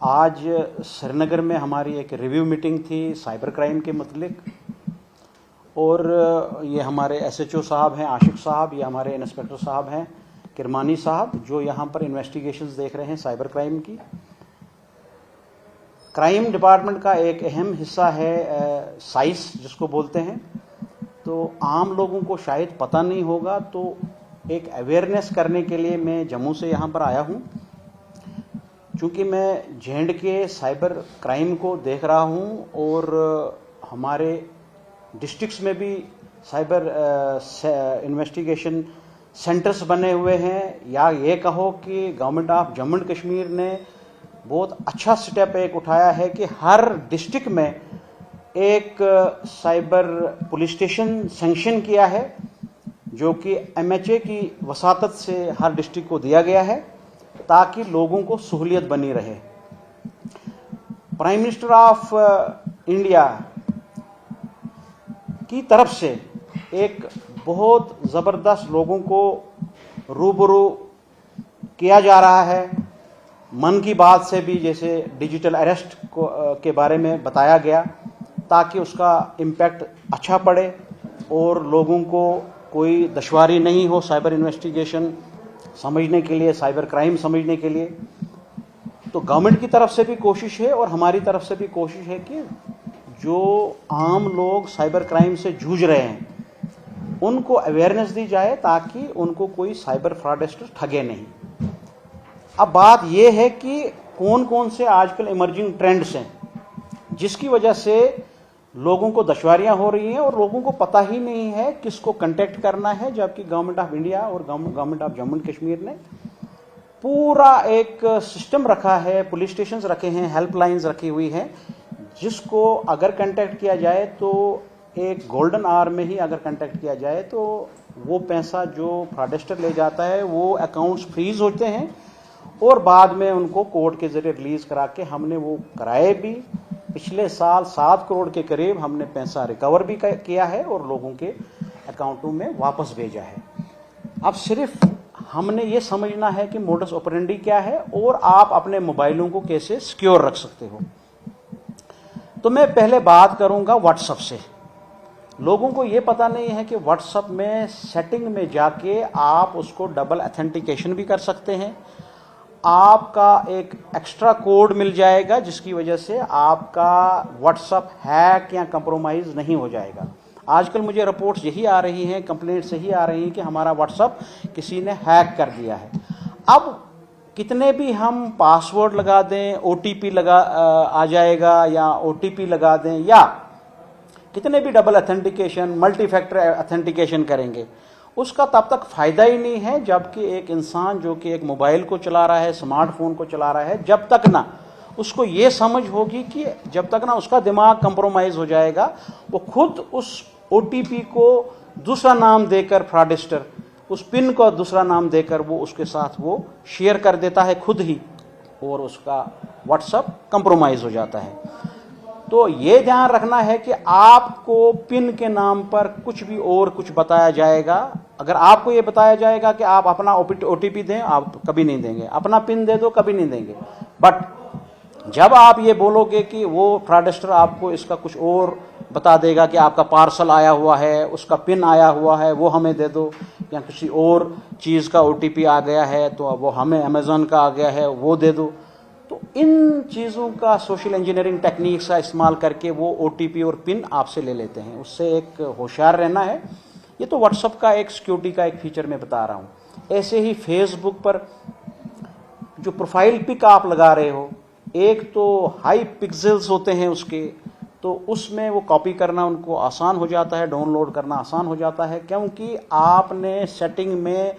आज श्रीनगर में हमारी एक रिव्यू मीटिंग थी साइबर क्राइम के मुतलिक, और ये हमारे एसएचओ साहब हैं आशिक साहब, ये हमारे इंस्पेक्टर साहब हैं किरमानी साहब, जो यहाँ पर इन्वेस्टिगेशंस देख रहे हैं साइबर क्राइम की। क्राइम डिपार्टमेंट का एक अहम हिस्सा है साइस जिसको बोलते हैं। तो आम लोगों को शायद पता नहीं होगा, तो एक अवेयरनेस करने के लिए मैं जम्मू से यहाँ पर आया हूँ। चूँकि मैं झेंड के साइबर क्राइम को देख रहा हूँ और हमारे डिस्ट्रिक्ट्स में भी साइबर इन्वेस्टिगेशन सेंटर्स बने हुए हैं, या ये कहो कि government of Jammu and Kashmir ने बहुत अच्छा स्टेप एक उठाया है कि हर डिस्ट्रिक्ट में एक साइबर पुलिस स्टेशन सैंक्शन किया है, जो कि एमएचए की वसातत से हर डिस्ट्रिक्ट को दिया गया है ताकि लोगों को सहूलियत बनी रहे। प्राइम मिनिस्टर ऑफ इंडिया की तरफ से एक बहुत ज़बरदस्त लोगों को रूबरू किया जा रहा है। मन की बात से भी जैसे डिजिटल अरेस्ट के बारे में बताया गया ताकि उसका इम्पैक्ट अच्छा पड़े और लोगों को कोई दुश्वारी नहीं हो साइबर इन्वेस्टिगेशन समझने के लिए, साइबर क्राइम समझने के लिए। तो गवर्नमेंट की तरफ से भी कोशिश है और हमारी तरफ से भी कोशिश है कि जो आम लोग साइबर क्राइम से जूझ रहे हैं उनको अवेयरनेस दी जाए ताकि उनको कोई साइबर फ्रॉडस्टर ठगे नहीं। अब बात यह है कि कौन कौन से आजकल इमर्जिंग ट्रेंड्स हैं जिसकी वजह से लोगों को दुश्वारियां हो रही हैं और लोगों को पता ही नहीं है किसको कांटेक्ट करना है, जबकि गवर्नमेंट ऑफ इंडिया और government of Jammu and Kashmir ने पूरा एक सिस्टम रखा है, पुलिस स्टेशंस रखे हैं, हेल्पलाइंस रखी हुई हैं, जिसको अगर कांटेक्ट किया जाए तो एक गोल्डन आवर में ही अगर कांटेक्ट किया जाए तो वो पैसा जो फ्रॉडस्टर ले जाता है वो अकाउंट्स फ्रीज होते हैं और बाद में उनको कोर्ट के जरिए रिलीज करा के हमने वो कराए भी। पिछले साल 7 करोड़ के करीब हमने पैसा रिकवर भी किया है और लोगों के अकाउंटों में वापस भेजा है। अब सिर्फ हमने ये समझना है कि मोडस ऑपरेंडी क्या है और आप अपने मोबाइलों को कैसे सिक्योर रख सकते हो। तो मैं पहले बात करूंगा व्हाट्सएप से। लोगों को ये पता नहीं है कि व्हाट्सएप में सेटिंग में जाके आप उसको डबल ऑथेंटिकेशन भी कर सकते हैं। आपका एक एक्स्ट्रा कोड मिल जाएगा जिसकी वजह से आपका व्हाट्सएप हैक या कंप्रोमाइज नहीं हो जाएगा। आजकल मुझे रिपोर्ट्स यही आ रही हैं, कंप्लेंट्स यही आ रही हैं कि हमारा व्हाट्सएप किसी ने हैक कर दिया है। अब कितने भी हम पासवर्ड लगा दें, ओटीपी आ जाएगा, या ओटीपी लगा दें, या कितने भी double authentication, multi factor authentication करेंगे, उसका तब तक फायदा ही नहीं है जबकि एक इंसान जो कि एक मोबाइल को चला रहा है, स्मार्टफोन को चला रहा है, जब तक ना उसको ये समझ होगी कि जब तक ना उसका दिमाग कंप्रोमाइज हो जाएगा, वो खुद उस ओटीपी को दूसरा नाम देकर फ्रॉडस्टर उस पिन को दूसरा नाम देकर वो उसके साथ वो शेयर कर देता है खुद ही, और उसका व्हाट्सएप कंप्रोमाइज हो जाता है। तो ये ध्यान रखना है कि आपको पिन के नाम पर कुछ भी और कुछ बताया जाएगा। अगर आपको ये बताया जाएगा कि आप अपना ओटीपी दें, आप कभी नहीं देंगे। अपना पिन दे दो, कभी नहीं देंगे। बट जब आप ये बोलोगे कि वो फ्रॉडस्टर आपको इसका कुछ और बता देगा कि आपका पार्सल आया हुआ है, उसका पिन आया हुआ है, वो हमें दे दो, या किसी और चीज़ का ओटीपी आ गया है तो वो हमें अमेज़न का आ गया है वो दे दो, तो इन चीज़ों का सोशल इंजीनियरिंग टेक्निक्स का इस्तेमाल करके वो ओटीपी और पिन आपसे ले लेते हैं। उससे एक होशियार रहना है। ये तो व्हाट्सएप का एक सिक्योरिटी का एक फीचर मैं बता रहा हूँ। ऐसे ही फेसबुक पर जो प्रोफाइल पिक आप लगा रहे हो, एक तो हाई पिक्सेल्स होते हैं उसके, तो उसमें वो कॉपी करना उनको आसान हो जाता है, डाउनलोड करना आसान हो जाता है, क्योंकि आपने सेटिंग में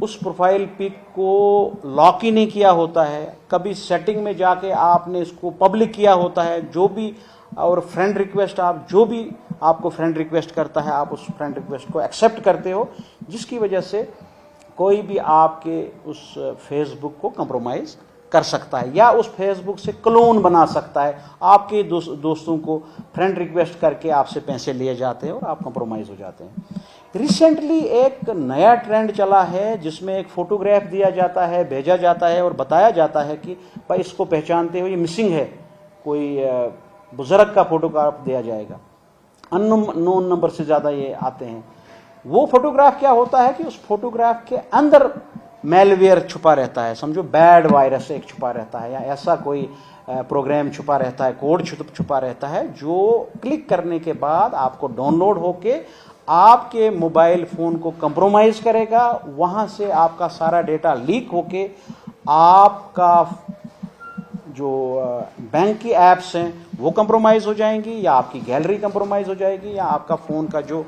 उस प्रोफाइल पिक को लॉक ही नहीं किया होता है। कभी सेटिंग में जाके आपने इसको पब्लिक किया होता है, जो भी, और फ्रेंड रिक्वेस्ट, आप जो भी आपको फ्रेंड रिक्वेस्ट करता है आप उस फ्रेंड रिक्वेस्ट को एक्सेप्ट करते हो, जिसकी वजह से कोई भी आपके उस फेसबुक को कंप्रोमाइज कर सकता है या उस फेसबुक से क्लोन बना सकता है। आपके दोस्तों को फ्रेंड रिक्वेस्ट करके आपसे पैसे लिए जाते हैं और आप कंप्रोमाइज हो जाते हैं। रिसेंटली एक नया ट्रेंड चला है जिसमें एक फोटोग्राफ दिया जाता है, भेजा जाता है और बताया जाता है कि भाई इसको पहचानते हो, ये मिसिंग है, कोई बुजुर्ग का फोटोग्राफ दिया जाएगा। अननोन नंबर से ज़्यादा ये आते हैं। वो फोटोग्राफ क्या होता है कि उस फोटोग्राफ के अंदर मेलवेयर छुपा रहता है, समझो बैड वायरस एक छुपा रहता है या ऐसा कोई प्रोग्राम छुपा रहता है, कोड छुपा रहता है, जो क्लिक करने के बाद आपको डाउनलोड होके आपके मोबाइल फोन को कंप्रोमाइज करेगा। वहां से आपका सारा डेटा लीक होके आपका जो बैंक की एप्स हैं वो कंप्रोमाइज हो जाएंगी, या आपकी गैलरी कंप्रोमाइज हो जाएगी, या आपका फोन का जो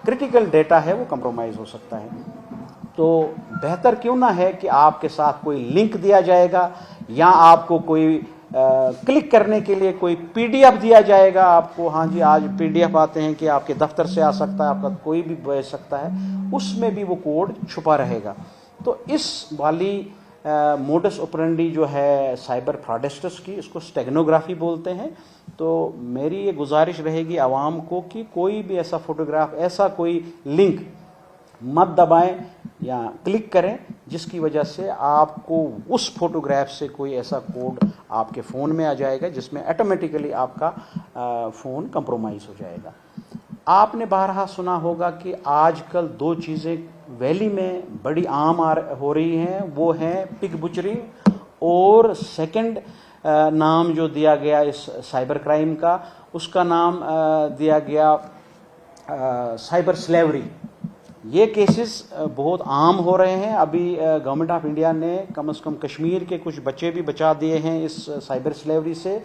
क्रिटिकल डेटा है वो कंप्रोमाइज हो सकता है। तो बेहतर क्यों ना है कि आपके साथ कोई लिंक दिया जाएगा, या आपको कोई क्लिक करने के लिए कोई पीडीएफ दिया जाएगा आपको। हाँ जी, आज पीडीएफ आते हैं कि आपके दफ्तर से आ सकता है, आपका कोई भी भेज सकता है, उसमें भी वो कोड छुपा रहेगा। तो इस वाली मोडस ऑपरेंडी जो है साइबर फ्रॉडस्टर्स की, इसको स्टेगनोग्राफी बोलते हैं। तो मेरी ये गुजारिश रहेगी आवाम को कि कोई भी ऐसा फोटोग्राफ, ऐसा कोई लिंक मत दबाएं या क्लिक करें जिसकी वजह से आपको उस फोटोग्राफ से कोई ऐसा कोड आपके फ़ोन में आ जाएगा जिसमें ऑटोमेटिकली आपका फ़ोन कंप्रोमाइज़ हो जाएगा। आपने बारहा सुना होगा कि आजकल दो चीज़ें वैली में बड़ी आम हो रही हैं, वो हैं पिग बुचरी, और सेकंड नाम जो दिया गया इस साइबर क्राइम का, उसका नाम दिया गया साइबर स्लेवरी। ये केसेस बहुत आम हो रहे हैं। अभी गवर्नमेंट ऑफ इंडिया ने कम से कम कश्मीर के कुछ बच्चे भी बचा दिए हैं इस साइबर स्लेवरी से।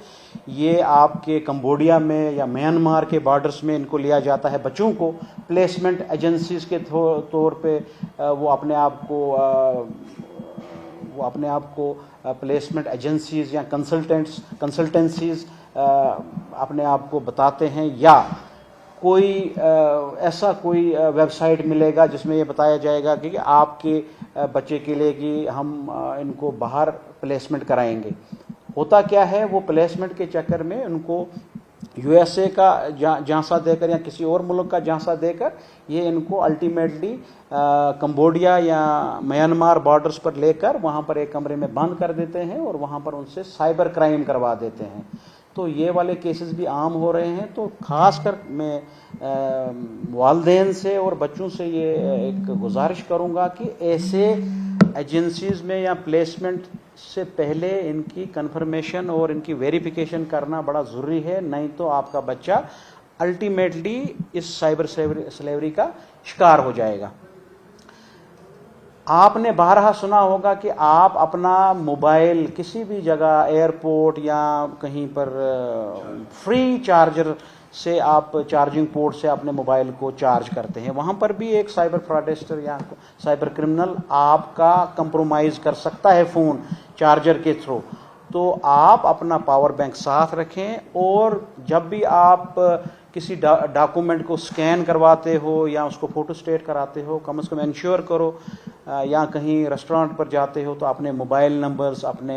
ये आपके कंबोडिया में या म्यांमार के बॉर्डर्स में इनको लिया जाता है बच्चों को, प्लेसमेंट एजेंसीज के तौर पे वो अपने आप को प्लेसमेंट एजेंसीज या कंसल्टेंसीज अपने आप को बताते हैं, या कोई ऐसा कोई वेबसाइट मिलेगा जिसमें ये बताया जाएगा कि आपके बच्चे के लिए कि हम इनको बाहर प्लेसमेंट कराएंगे। होता क्या है, वो प्लेसमेंट के चक्कर में उनको यूएसए का झांसा देकर या किसी और मुल्क का झांसा देकर ये इनको अल्टीमेटली कंबोडिया या म्यांमार बॉर्डर्स पर लेकर वहाँ पर एक कमरे में बंद कर देते हैं और वहाँ पर उनसे साइबर क्राइम करवा देते हैं। तो ये वाले केसेस भी आम हो रहे हैं। तो ख़ासकर मैं वालिदैन से और बच्चों से ये एक गुजारिश करूँगा कि ऐसे एजेंसीज़ में या प्लेसमेंट से पहले इनकी कंफर्मेशन और इनकी वेरिफिकेशन करना बड़ा ज़रूरी है, नहीं तो आपका बच्चा अल्टीमेटली इस साइबर स्लेवरी का शिकार हो जाएगा। आपने बारहा सुना होगा कि आप अपना मोबाइल किसी भी जगह, एयरपोर्ट या कहीं पर फ्री चार्जर से आप चार्जिंग पोर्ट से अपने मोबाइल को चार्ज करते हैं, वहाँ पर भी एक साइबर फ्रॉडस्टर या साइबर क्रिमिनल आपका कंप्रोमाइज़ कर सकता है फ़ोन चार्जर के थ्रू। तो आप अपना पावर बैंक साथ रखें, और जब भी आप किसी डॉक्यूमेंट को स्कैन करवाते हो या उसको फ़ोटो स्टेट कराते हो, कम से कम इंश्योर करो, या कहीं रेस्टोरेंट पर जाते हो तो अपने मोबाइल नंबर्स, अपने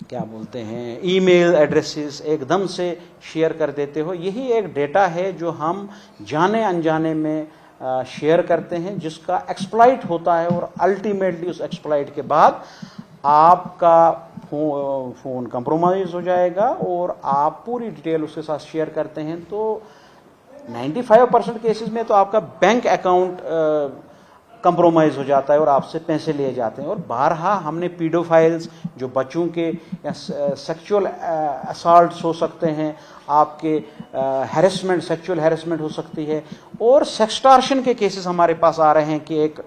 क्या बोलते हैं ईमेल एड्रेसेस एकदम से शेयर कर देते हो। यही एक डेटा है जो हम जाने अनजाने में शेयर करते हैं, जिसका एक्सप्लॉइट होता है, और अल्टीमेटली उस एक्सप्लॉइट के बाद आपका फ़ोन कंप्रोमाइज़ हो जाएगा और आप पूरी डिटेल उसके साथ शेयर करते हैं। तो 95% केसेस में तो आपका बैंक अकाउंट कंप्रोमाइज़ हो जाता है और आपसे पैसे लिए जाते हैं। और बारहा हमने पीडोफाइल्स, जो बच्चों के या सेक्सुअल असॉल्ट्स हो सकते हैं, आपके हैरेसमेंट, सेक्सुअल हैरेसमेंट हो सकती है, और सेक्सटॉर्शन के केसेस हमारे पास आ रहे हैं कि एक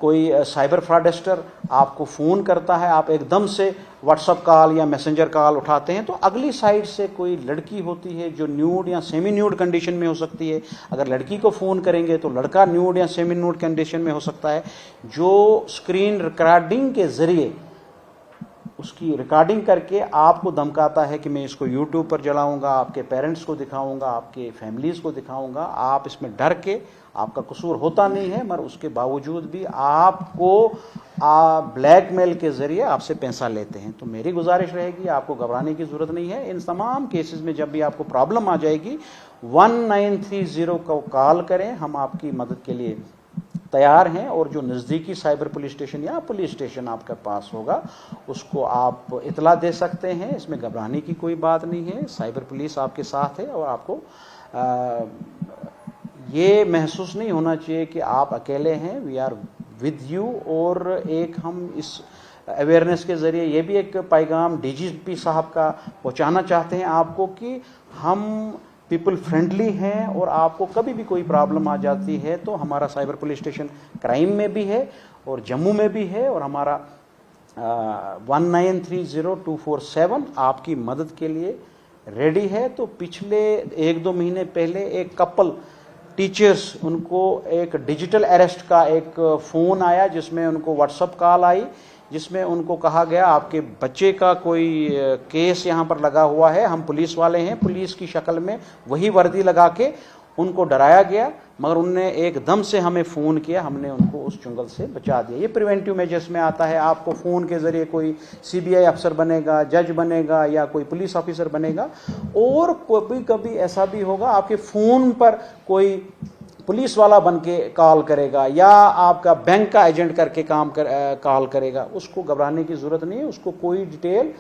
कोई साइबर फ्रॉडस्टर आपको फ़ोन करता है, आप एकदम से व्हाट्सअप कॉल या मैसेंजर कॉल उठाते हैं, तो अगली साइड से कोई लड़की होती है जो न्यूड या सेमी न्यूड कंडीशन में हो सकती है। अगर लड़की को फ़ोन करेंगे तो लड़का न्यूड या सेमी न्यूड कंडीशन में हो सकता है, जो स्क्रीन रिकॉर्डिंग के ज़रिए उसकी रिकॉर्डिंग करके आपको धमकाता है कि मैं इसको यूट्यूब पर जलाऊंगा, आपके पेरेंट्स को दिखाऊंगा, आपके फैमिलीज़ को दिखाऊंगा। आप इसमें डर के आपका कसूर होता नहीं है, मगर उसके बावजूद भी आपको ब्लैकमेल के जरिए आपसे पैसा लेते हैं। तो मेरी गुजारिश रहेगी, आपको घबराने की जरूरत नहीं है। इन तमाम केसेस में जब भी आपको प्रॉब्लम आ जाएगी 1930 को कॉल करें, हम आपकी मदद के लिए तैयार हैं। और जो नज़दीकी साइबर पुलिस स्टेशन या पुलिस स्टेशन आपके पास होगा उसको आप इतला दे सकते हैं। इसमें घबराने की कोई बात नहीं है, साइबर पुलिस आपके साथ है। और आपको ये महसूस नहीं होना चाहिए कि आप अकेले हैं, वी आर विद यू। और एक हम इस अवेयरनेस के ज़रिए ये भी एक पैगाम डीजीपी साहब का पहुंचाना चाहते हैं आपको कि हम पीपल फ्रेंडली हैं, और आपको कभी भी कोई प्रॉब्लम आ जाती है तो हमारा साइबर पुलिस स्टेशन क्राइम में भी है और जम्मू में भी है, और हमारा 1930-247 आपकी मदद के लिए रेडी है। तो पिछले 1-2 महीने पहले एक कपल टीचर्स, उनको एक डिजिटल अरेस्ट का एक फ़ोन आया जिसमें उनको व्हाट्सएप कॉल आई, जिसमें उनको कहा गया आपके बच्चे का कोई केस यहाँ पर लगा हुआ है, हम पुलिस वाले हैं। पुलिस की शक्ल में वही वर्दी लगा के उनको डराया गया, मगर उनने एकदम से हमें फ़ोन किया, हमने उनको उस चुंगल से बचा दिया। ये प्रिवेंटिव मेजर्स में आता है। आपको फ़ोन के ज़रिए कोई सीबीआई अफसर बनेगा, जज बनेगा या कोई पुलिस ऑफिसर बनेगा, और कभी कभी ऐसा भी होगा आपके फ़ोन पर कोई पुलिस वाला बन के कॉल करेगा या आपका बैंक का एजेंट करके कॉल करेगा। उसको घबराने की ज़रूरत नहीं है, उसको कोई डिटेल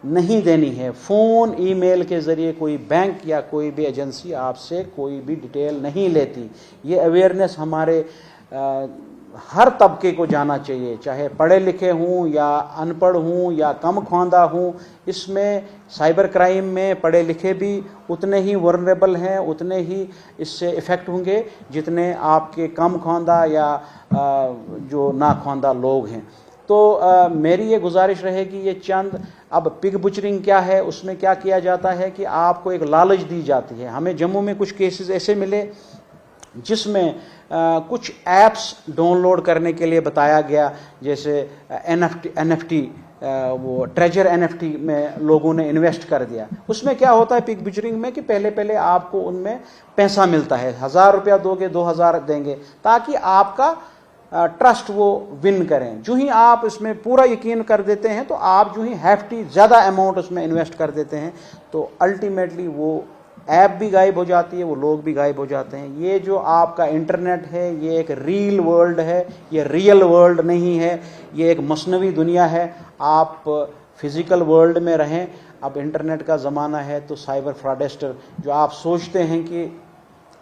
नहीं देनी है। फ़ोन ईमेल के ज़रिए कोई बैंक या कोई भी एजेंसी आपसे कोई भी डिटेल नहीं लेती। ये अवेयरनेस हमारे हर तबके को जाना चाहिए, चाहे पढ़े लिखे हों या अनपढ़ हों या कम ख्वांदा हों। इसमें साइबर क्राइम में पढ़े लिखे भी उतने ही वल्नरेबल हैं, उतने ही इससे इफ़ेक्ट होंगे जितने आपके कम ख्वांदा या जो ना ख्वांदा लोग हैं। तो मेरी ये गुजारिश रहेगी, ये चंद अब पिग बुचरिंग क्या है, उसमें क्या किया जाता है कि आपको एक लालच दी जाती है। हमें जम्मू में कुछ केसेस ऐसे मिले जिसमें कुछ ऐप्स डाउनलोड करने के लिए बताया गया, जैसे NFT वो ट्रेजर NFT में लोगों ने इन्वेस्ट कर दिया। उसमें क्या होता है पिग बुचरिंग में कि पहले पहले आपको उनमें पैसा मिलता है, 1000 रुपया दोगे 2000 देंगे, ताकि आपका ट्रस्ट वो विन करें। जो ही आप इसमें पूरा यकीन कर देते हैं तो आप जो ही हैफ्टी ज़्यादा अमाउंट उसमें इन्वेस्ट कर देते हैं, तो अल्टीमेटली वो ऐप भी गायब हो जाती है, वो लोग भी गायब हो जाते हैं। ये जो आपका इंटरनेट है ये एक रियल वर्ल्ड है, ये रियल वर्ल्ड नहीं है, ये एक मसनवी दुनिया है। आप फिजिकल वर्ल्ड में रहें। अब इंटरनेट का ज़माना है तो साइबर फ्रॉडस्टर, जो आप सोचते हैं कि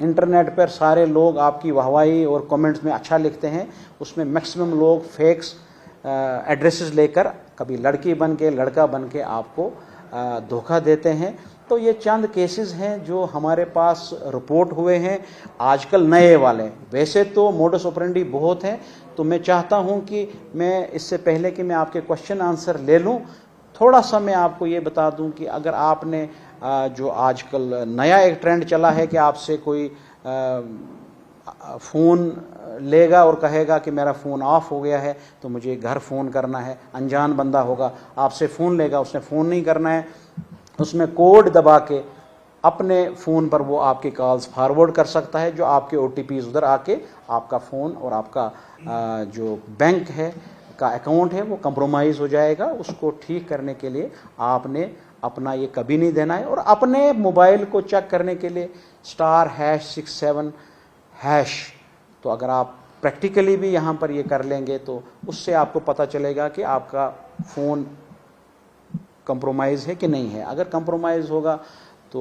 इंटरनेट पर सारे लोग आपकी वाहवाही और कमेंट्स में अच्छा लिखते हैं, उसमें मैक्सिमम लोग फेक्स एड्रेसेस लेकर कभी लड़की बन के लड़का बन के आपको धोखा देते हैं। तो ये चंद केसेस हैं जो हमारे पास रिपोर्ट हुए हैं आजकल नए वाले। वैसे तो मोडस ऑपरेंडी बहुत हैं, तो मैं चाहता हूं कि मैं इससे पहले कि मैं आपके क्वेश्चन आंसर ले लूं, थोड़ा सा मैं आपको ये बता दूं कि अगर आपने जो आजकल नया एक ट्रेंड चला है कि आपसे कोई फ़ोन लेगा और कहेगा कि मेरा फ़ोन ऑफ हो गया है तो मुझे घर फ़ोन करना है। अनजान बंदा होगा, आपसे फ़ोन लेगा, उसने फ़ोन नहीं करना है, उसमें कोड दबा के अपने फ़ोन पर वो आपके कॉल्स फॉरवर्ड कर सकता है, जो आपके OTPs उधर आके आपका फ़ोन और आपका जो बैंक है का अकाउंट है वो कंप्रोमाइज़ हो जाएगा। उसको ठीक करने के लिए आपने अपना ये कभी नहीं देना है। और अपने मोबाइल को चेक करने के लिए *#67# तो अगर आप प्रैक्टिकली भी यहाँ पर ये कर लेंगे तो उससे आपको पता चलेगा कि आपका फ़ोन कंप्रोमाइज़ है कि नहीं है। अगर कंप्रोमाइज़ होगा तो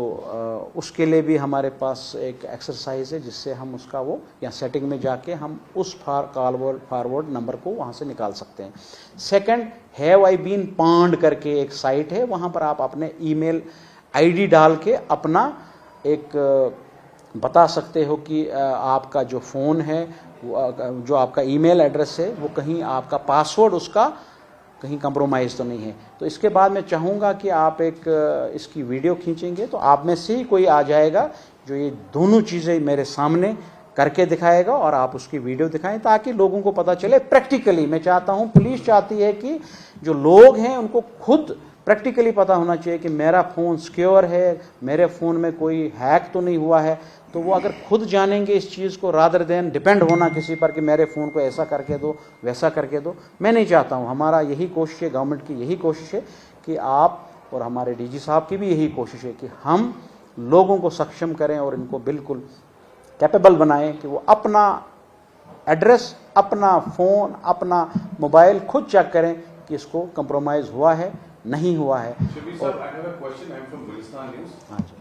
उसके लिए भी हमारे पास एक एक्सरसाइज है जिससे हम उसका वो या सेटिंग में जाके हम उस फॉरवर्ड नंबर को वहाँ से निकाल सकते हैं। सेकंड, हैव आई बीन पांड करके एक साइट है, वहाँ पर आप अपने ईमेल ID डाल के अपना एक बता सकते हो कि आपका जो फ़ोन है, जो आपका ईमेल एड्रेस है, वो कहीं आपका पासवर्ड उसका कहीं कंप्रोमाइज़ तो नहीं है। तो इसके बाद मैं चाहूँगा कि आप एक इसकी वीडियो खींचेंगे तो आप में से ही कोई आ जाएगा जो ये दोनों चीज़ें मेरे सामने करके दिखाएगा और आप उसकी वीडियो दिखाएं ताकि लोगों को पता चले प्रैक्टिकली। मैं चाहता हूँ, पुलिस चाहती है कि जो लोग हैं उनको खुद प्रैक्टिकली पता होना चाहिए कि मेरा फ़ोन सिक्योर है, मेरे फ़ोन में कोई हैक तो नहीं हुआ है। तो वो अगर खुद जानेंगे इस चीज़ को, रादर देन डिपेंड होना किसी पर कि मेरे फ़ोन को ऐसा करके दो, वैसा करके दो, मैं नहीं चाहता हूँ। हमारा यही कोशिश है, गवर्नमेंट की यही कोशिश है कि आप और हमारे डीजी साहब की भी यही कोशिश है कि हम लोगों को सक्षम करें और इनको बिल्कुल कैपेबल बनाएं कि वो अपना एड्रेस, अपना फ़ोन, अपना मोबाइल खुद चेक करें कि इसको कंप्रोमाइज़ हुआ है, नहीं हुआ है। Shabir sir, I have a question. I'm from Gulistan News. हाँ जी,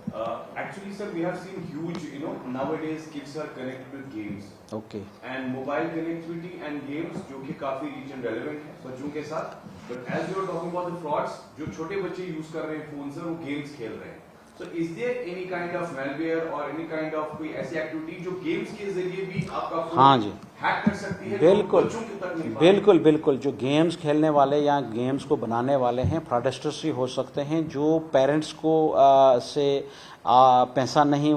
Actually, sir, we have seen huge, nowadays kids are connected with games okay. and mobile connectivity and games जो कि काफी reach and relevant है बच्चों के साथ. But as you are talking about the frauds, जो छोटे बच्चे use कर रहे हैं फोन से, वो गेम्स खेल रहे हैं. So is there any kind of malware or any kind of कोई ऐसी एक्टिविटी जो गेम्स के जरिए भी आपका हाँ जी, हैक कर सकती है? बिल्कुल बच्चों के तक नहीं बिल्कुल बिल्कुल। जो गेम्स खेलने वाले या गेम्स को बनाने वाले हैं, फ्रॉडस्टर्स ही हो सकते हैं जो पेरेंट्स को से पैसा नहीं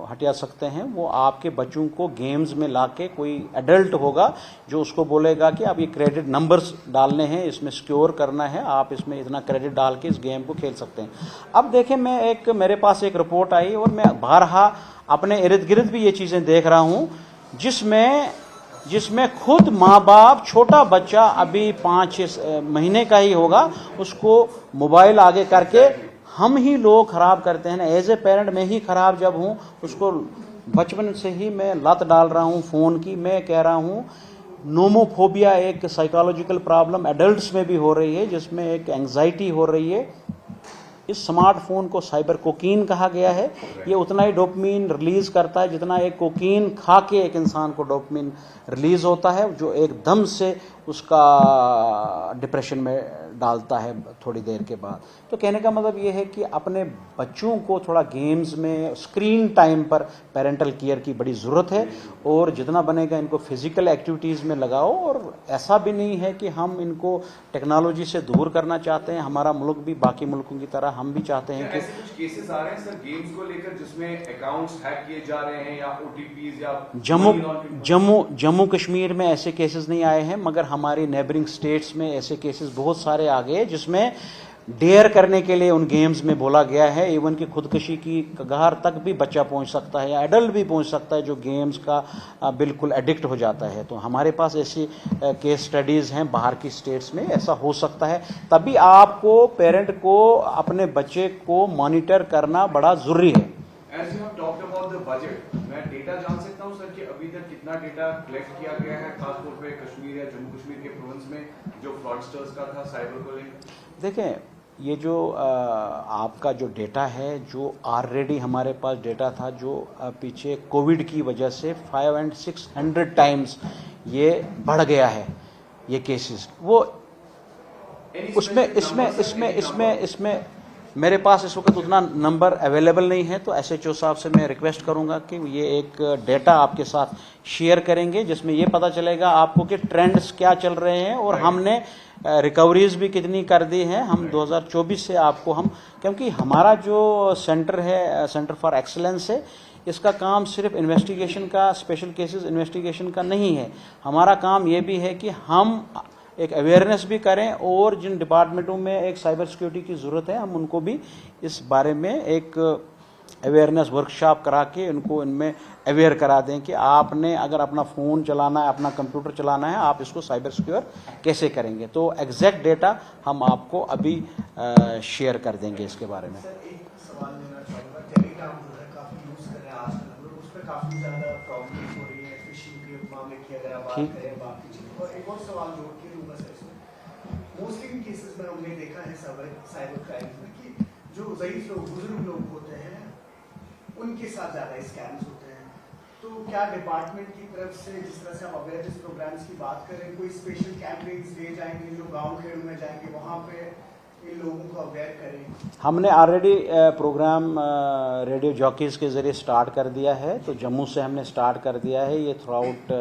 हटिया सकते हैं। वो आपके बच्चों को गेम्स में लाके, कोई एडल्ट होगा जो उसको बोलेगा कि आप ये क्रेडिट नंबर्स डालने हैं, इसमें सिक्योर करना है, आप इसमें इतना क्रेडिट डाल के इस गेम को खेल सकते हैं। अब देखें, मेरे पास एक रिपोर्ट आई और मैं बारहा अपने इर्द गिर्द भी ये चीज़ें देख रहा हूँ जिसमें खुद माँ बाप, छोटा बच्चा अभी 5-6 महीने का ही होगा, उसको मोबाइल आगे करके हम ही लोग खराब करते हैं। एज ए पेरेंट मैं ही खराब जब हूँ, उसको बचपन से ही मैं लत डाल रहा हूँ फ़ोन की। मैं कह रहा हूँ नोमोफोबिया एक साइकोलॉजिकल प्रॉब्लम एडल्ट्स में भी हो रही है, जिसमें एक एंग्जाइटी हो रही है। इस स्मार्टफोन को साइबर कोकीन कहा गया है। ये उतना ही डोपामिन रिलीज करता है जितना एक कोकीन खा के एक इंसान को डोपामिन रिलीज होता है, जो एकदम से उसका डिप्रेशन में डालता है थोड़ी देर के बाद। तो कहने का मतलब ये है कि अपने बच्चों को थोड़ा गेम्स में, स्क्रीन टाइम पर पेरेंटल केयर की बड़ी ज़रूरत है, और जितना बनेगा इनको फिजिकल एक्टिविटीज़ में लगाओ। और ऐसा भी नहीं है कि हम इनको टेक्नोलॉजी से दूर करना चाहते हैं। हमारा मुल्क भी बाकी मुल्कों की तरह हम भी चाहते हैं कि ऐसे कुछ केसेस आ रहे हैं सर गेम्स को लेकर जिसमें अकाउंट्स हैक किए जा रहे हैं या ओटीपीज या जम्मू कश्मीर में ऐसे केसेस नहीं आए हैं, मगर हमारी नेबरिंग स्टेट्स में ऐसे केसेस बहुत सारे आ गए जिसमें डेयर करने के लिए उन गेम्स में बोला गया है इवन कि खुदकुशी की कगार तक भी बच्चा पहुंच सकता है या एडल्ट भी पहुंच सकता है जो गेम्स का बिल्कुल एडिक्ट हो जाता है। तो हमारे पास ऐसी केस स्टडीज़ हैं बाहर की स्टेट्स में, ऐसा हो सकता है। तभी आपको, पेरेंट को, अपने बच्चे को मॉनिटर करना बड़ा ज़रूरी है। As you have talked about the budget, मैं डेटा जान सकता हूँ सर कि अभी तक कितना डेटा कलेक्ट किया गया है खासतौर पे कश्मीर या जम्मू कश्मीर के प्रोविंस में जो फ्रॉडस्टर्स का था साइबर को लेकर? देखें, ये जो आपका जो डेटा है, जो ऑलरेडी हमारे पास डेटा था, जो पीछे कोविड की वजह से 500 and 600 टाइम्स ये बढ़ गया है ये केसेस। वो इसमें मेरे पास इस वक्त उतना नंबर अवेलेबल नहीं है, तो एसएचओ साहब से मैं रिक्वेस्ट करूंगा कि ये एक डेटा आपके साथ शेयर करेंगे जिसमें ये पता चलेगा आपको कि ट्रेंड्स क्या चल रहे हैं और हमने रिकवरीज भी कितनी कर दी हैं। हम 2024 से आपको क्योंकि हमारा जो सेंटर है, सेंटर फॉर एक्सीलेंस है, इसका काम सिर्फ इन्वेस्टिगेशन का, स्पेशल केसेस इन्वेस्टिगेशन का नहीं है। हमारा काम ये भी है कि हम एक अवेयरनेस भी करें और जिन डिपार्टमेंटों में एक साइबर सिक्योरिटी की ज़रूरत है हम उनको भी इस बारे में एक अवेयरनेस वर्कशॉप करा के उनको इनमें अवेयर करा दें कि आपने अगर अपना फ़ोन चलाना है, अपना कंप्यूटर चलाना है, आप इसको साइबर सिक्योर कैसे करेंगे। तो एग्जैक्ट डेटा हम आपको अभी शेयर कर देंगे इसके बारे में। सर एक सवाल लेना चाहूँगा, टेलीग्राम जो है काफ़ी यूज़ कर रहे हैं आजकल हम लोग, उस पर काफ़ी ज़्यादा प्रॉब्लम्स हो रही है फिशिंग के मामले की अगर आप बात करें बाकी चीज़। और एक और सवाल जोड़ के लूँगा सर इसमें, मोस्टली इन केसेस में हमने देखा है साइबर क्राइम में कि जो ज़ईफ़ लोग, बुजुर्ग लोग होते हैं उनके साथ ज़्यादा स्कैम्स होते हैं। तो क्या डिपार्टमेंट की तरफ से, जिस तरह से आप अवेयरनेस प्रोग्राम्स की बात करें, कोई स्पेशल कैंपेन्स दिए जाएंगे जो गांव खेड़ों में जाएंगे, वहाँ पे इन लोगों को अवेयर करें? हमने ऑलरेडी प्रोग्राम रेडियो जॉकीज़ के ज़रिए स्टार्ट कर दिया है। तो जम्मू से हमने स्टार्ट कर दिया है, ये थ्रू आउट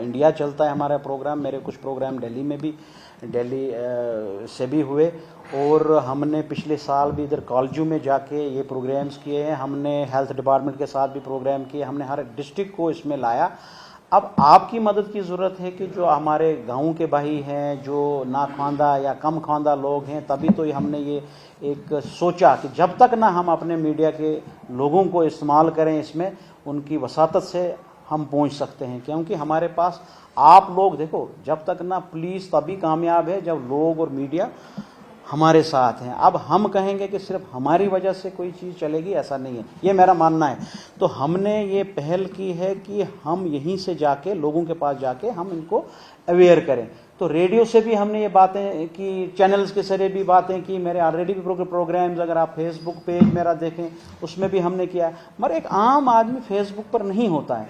इंडिया चलता है हमारा प्रोग्राम। मेरे कुछ प्रोग्राम दिल्ली से भी हुए, और हमने पिछले साल भी इधर कॉलेजों में जाके ये प्रोग्राम्स किए हैं। हमने हेल्थ डिपार्टमेंट के साथ भी प्रोग्राम किए, हमने हर डिस्ट्रिक्ट को इसमें लाया। अब आपकी मदद की ज़रूरत है कि जो हमारे गांव के भाई हैं, जो ना ख्वांदा या कम ख्वांदा लोग हैं, तभी तो हमने ये एक सोचा कि जब तक ना हम अपने मीडिया के लोगों को इस्तेमाल करें, इसमें उनकी वसातत से हम पहुंच सकते हैं। क्योंकि हमारे पास आप लोग देखो, जब तक ना पुलिस तभी कामयाब है जब लोग और मीडिया हमारे साथ हैं। अब हम कहेंगे कि सिर्फ हमारी वजह से कोई चीज़ चलेगी, ऐसा नहीं है, ये मेरा मानना है। तो हमने ये पहल की है कि हम यहीं से जाके लोगों के पास जाके हम इनको अवेयर करें। तो रेडियो से भी हमने ये बातें की, चैनल्स के जरिए भी बातें की, मेरे ऑलरेडी भी प्रोग्राम्स अगर आप फेसबुक पेज मेरा देखें उसमें भी हमने किया है। मगर एक आम आदमी फेसबुक पर नहीं होता है,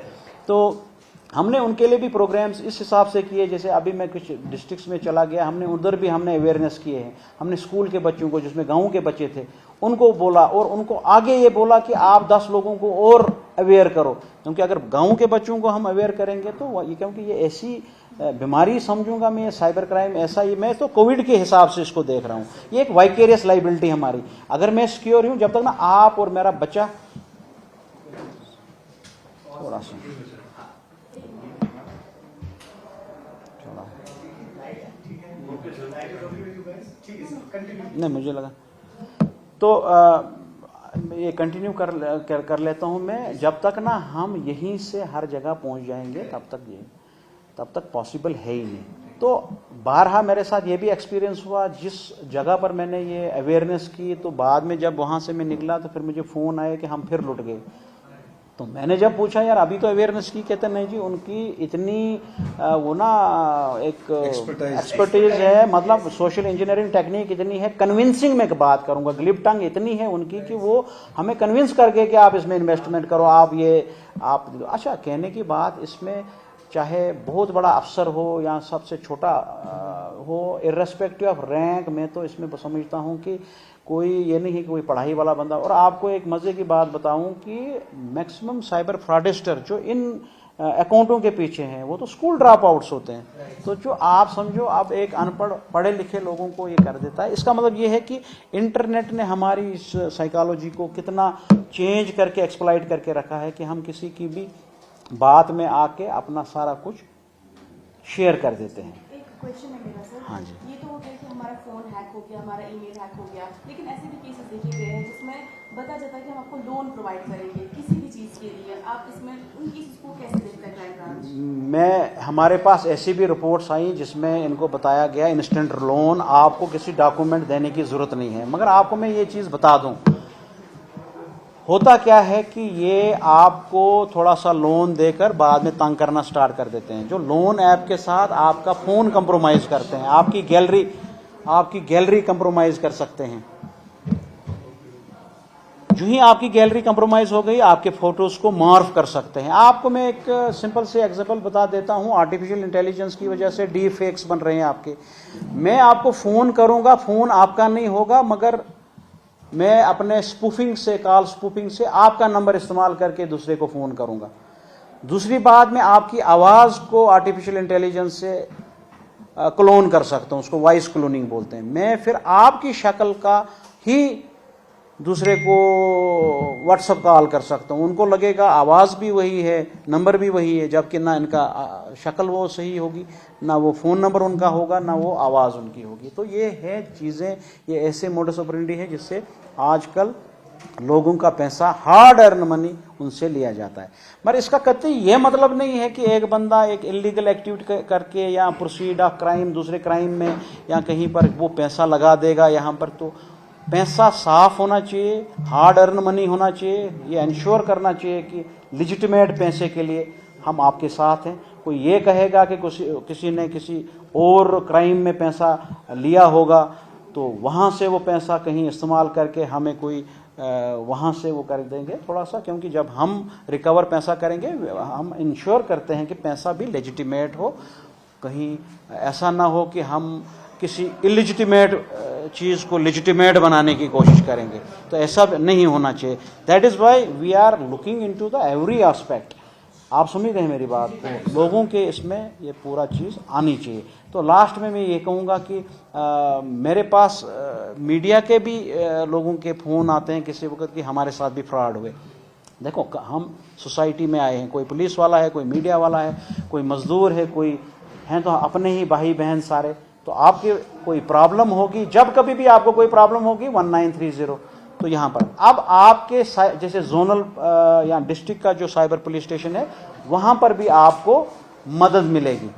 तो हमने उनके लिए भी प्रोग्राम्स इस हिसाब से किए। जैसे अभी मैं कुछ डिस्ट्रिक्ट्स में चला गया, हमने उधर भी हमने अवेयरनेस किए हैं। हमने स्कूल के बच्चों को, जिसमें गाँव के बच्चे थे, उनको बोला और उनको आगे ये बोला कि आप 10 लोगों को और अवेयर करो। क्योंकि अगर गाँव के बच्चों को हम अवेयर करेंगे तो ये, क्योंकि ये ऐसी बीमारी समझूंगा मैं, साइबर क्राइम ऐसा ही, मैं तो कोविड के हिसाब से इसको देख रहा हूँ। ये एक वाइकेरियस लाइबिलिटी हमारी। अगर मैं सिक्योर हूँ, जब तक ना आप और मेरा बच्चा थोड़ा सा नहीं, मुझे लगा तो ये कंटिन्यू कर लेता हूँ मैं। जब तक ना हम यहीं से हर जगह पहुँच जाएंगे तब तक पॉसिबल है ही नहीं। तो बारहा मेरे साथ ये भी एक्सपीरियंस हुआ, जिस जगह पर मैंने ये अवेयरनेस की, तो बाद में जब वहाँ से मैं निकला तो फिर मुझे फ़ोन आया कि हम फिर लुट गए। तो मैंने जब पूछा यार अभी तो अवेयरनेस की, कहते नहीं जी, उनकी इतनी वो ना एक एक्सपर्टीज है, मतलब सोशल इंजीनियरिंग टेक्निक इतनी है, कन्विंसिंग में बात करूंगा, ग्लिप टंग इतनी है उनकी कि वो हमें कन्विंस करके कि आप इसमें इन्वेस्टमेंट करो, आप अच्छा। कहने की बात, इसमें चाहे बहुत बड़ा अफसर हो या सबसे छोटा हो, इर्रेस्पेक्टिव ऑफ रैंक, मैं तो इसमें समझता हूँ कि कोई ये नहीं है कि कोई पढ़ाई वाला बंदा। और आपको एक मज़े की बात बताऊं कि मैक्सिमम साइबर फ्रॉडस्टर जो इन अकाउंटों के पीछे हैं वो तो स्कूल ड्रॉप आउट्स होते हैं। तो जो आप समझो, अब एक अनपढ़ पढ़े लिखे लोगों को ये कर देता है। इसका मतलब ये है कि इंटरनेट ने हमारी इस साइकोलॉजी को कितना चेंज करके एक्सप्लॉइट करके रखा है कि हम किसी की भी बात में आके अपना सारा कुछ शेयर कर देते हैं। एक क्वेश्चन है मेरा सर। हाँ जी। ये तो हो गया कि हमारा फोन हैक हो गया, हमारा ईमेल हैक हो गया, लेकिन ऐसे भी केसेस देखे गए हैं जिसमें बताया जाता है कि हम आपको लोन प्रोवाइड करेंगे किसी भी चीज़ के लिए। आप इसमें उन केसेस को कैसे देखते हैं क्राइम ब्रांच? हमारे पास ऐसी भी रिपोर्ट्स आई जिसमें इनको बताया गया इंस्टेंट लोन, आपको किसी डॉक्यूमेंट देने की ज़रूरत नहीं है। मगर आपको मैं ये चीज़ बता दूं, होता क्या है कि ये आपको थोड़ा सा लोन देकर बाद में तंग करना स्टार्ट कर देते हैं। जो लोन ऐप के साथ आपका फ़ोन कंप्रोमाइज़ करते हैं, आपकी गैलरी कंप्रोमाइज़ कर सकते हैं। जो ही आपकी गैलरी कंप्रोमाइज़ हो गई, आपके फ़ोटोज़ को मॉर्फ कर सकते हैं। आपको मैं एक सिंपल से एग्जांपल बता देता हूं। आर्टिफिशियल इंटेलिजेंस की वजह से डीप फेक्स बन रहे हैं आपके। मैं आपको फ़ोन करूंगा, फ़ोन आपका नहीं होगा, मगर मैं अपने स्पूफिंग से, कॉल स्पूफिंग से आपका नंबर इस्तेमाल करके दूसरे को फ़ोन करूंगा। दूसरी बात, मैं आपकी आवाज़ को आर्टिफिशियल इंटेलिजेंस से क्लोन कर सकता हूं, उसको वॉइस क्लोनिंग बोलते हैं। मैं फिर आपकी शक्ल का ही दूसरे को व्हाट्सएप कॉल कर सकता हूं। उनको लगेगा आवाज़ भी वही है, नंबर भी वही है, जबकि ना इनका शक्ल वो सही होगी, ना वो फ़ोन नंबर उनका होगा, ना वो आवाज़ उनकी होगी। तो ये है चीज़ें, ये ऐसे मोडस ऑपरेंडी है जिससे आजकल लोगों का पैसा, हार्ड अर्न मनी, उनसे लिया जाता है। मगर इसका कतई ये मतलब नहीं है कि एक बंदा एक इलीगल एक्टिविटी करके या प्रोसीड ऑफ क्राइम, दूसरे क्राइम में या कहीं पर वो पैसा लगा देगा। यहाँ पर तो पैसा साफ होना चाहिए, हार्ड अर्न मनी होना चाहिए। ये इंश्योर करना चाहिए कि लिजिटिमेट पैसे के लिए हम आपके साथ हैं। कोई ये कहेगा कि किसी ने किसी और क्राइम में पैसा लिया होगा तो वहाँ से वो पैसा कहीं इस्तेमाल करके हमें कोई वहाँ से वो कर देंगे थोड़ा सा। क्योंकि जब हम रिकवर पैसा करेंगे, हम इंश्योर करते हैं कि पैसा भी लेजिटिमेट हो, कहीं ऐसा ना हो कि हम किसी इलिजिटिमेट चीज़ को लेजिटिमेट बनाने की कोशिश करेंगे। तो ऐसा नहीं होना चाहिए। That is why we are looking into the every aspect. आप समझ रहे हैं मेरी बात को? लोगों के इसमें ये पूरा चीज़ आनी चाहिए। तो लास्ट में मैं ये कहूँगा कि मेरे पास मीडिया के भी लोगों के फ़ोन आते हैं किसी वक्त कि हमारे साथ भी फ्रॉड हुए। देखो हम सोसाइटी में आए हैं, कोई पुलिस वाला है, कोई मीडिया वाला है, कोई मजदूर है, कोई हैं तो अपने ही भाई बहन सारे। तो आपके कोई प्रॉब्लम होगी, जब कभी भी आपको कोई प्रॉब्लम होगी 1930 तो यहाँ पर। अब आपके जैसे जोनल या डिस्ट्रिक्ट का जो साइबर पुलिस स्टेशन है वहाँ पर भी आपको मदद मिलेगी।